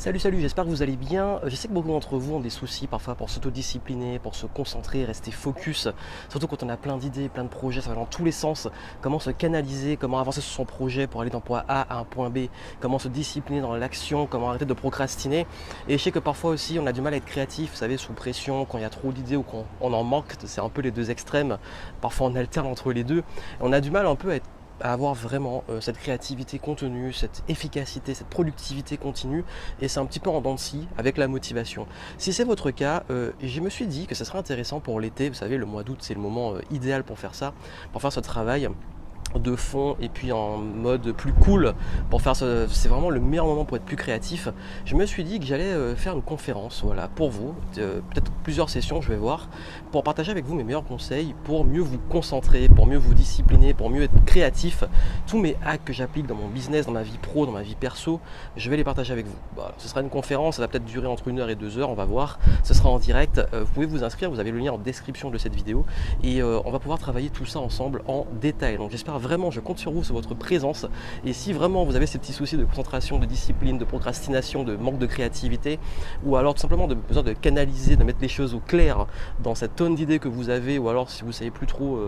Salut, salut, j'espère que vous allez bien. Je sais que beaucoup d'entre vous ont des soucis parfois pour s'autodiscipliner, pour se concentrer, rester focus, surtout quand on a plein d'idées, plein de projets, ça va dans tous les sens. Comment se canaliser, comment avancer sur son projet pour aller d'un point A à un point B, comment se discipliner dans l'action, comment arrêter de procrastiner. Et je sais que parfois aussi on a du mal à être créatif, vous savez, sous pression, quand il y a trop d'idées ou quand on en manque, c'est un peu les deux extrêmes. Parfois on alterne entre les deux. On a du mal un peu à avoir vraiment cette créativité contenue, cette efficacité, cette productivité continue, et c'est un petit peu en dents de scie avec la motivation. Si c'est votre cas, je me suis dit que ce serait intéressant pour l'été, vous savez, le mois d'août c'est le moment idéal pour faire ce travail de fond et puis en mode plus cool pour faire c'est vraiment le meilleur moment pour être plus créatif. Je me suis dit que j'allais faire une conférence, voilà, pour vous, peut-être plusieurs sessions, je vais voir, pour partager avec vous mes meilleurs conseils pour mieux vous concentrer, pour mieux vous discipliner, pour mieux être créatif. Tous mes hacks que j'applique dans mon business, dans ma vie pro, dans ma vie perso, je vais les partager avec vous. Voilà, ce sera une conférence, ça va peut-être durer entre 1 heure et 2 heures, on va voir. Ce sera en direct, vous pouvez vous inscrire, vous avez le lien en description de cette vidéo et on va pouvoir travailler tout ça ensemble en détail. Donc j'espère vraiment, je compte sur vous, sur votre présence, et si vraiment vous avez ces petits soucis de concentration, de discipline, de procrastination, de manque de créativité, ou alors tout simplement de besoin de canaliser, de mettre les choses au clair dans cette tonne d'idées que vous avez, ou alors si vous savez plus trop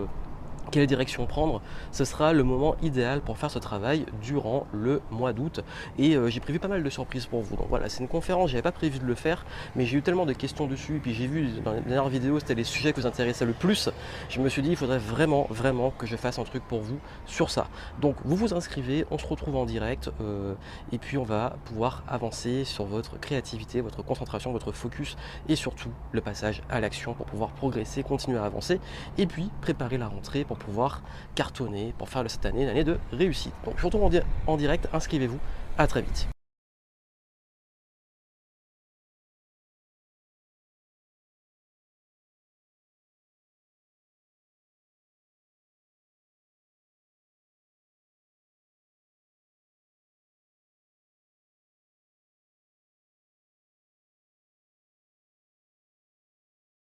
quelle direction prendre, ce sera le moment idéal pour faire ce travail durant le mois d'août. Et j'ai prévu pas mal de surprises pour vous. Donc voilà, c'est une conférence, j'avais pas prévu de le faire, mais j'ai eu tellement de questions dessus, et puis j'ai vu dans les dernières vidéos, c'était les sujets qui vous intéressaient le plus. Je me suis dit, il faudrait vraiment que je fasse un truc pour vous sur ça. Donc vous vous inscrivez, on se retrouve en direct, et puis on va pouvoir avancer sur votre créativité, votre concentration, votre focus, et surtout le passage à l'action pour pouvoir progresser, continuer à avancer, et puis préparer la rentrée pour pouvoir cartonner, pour faire de cette année une année de réussite. Donc je retourne en direct, inscrivez-vous, à très vite.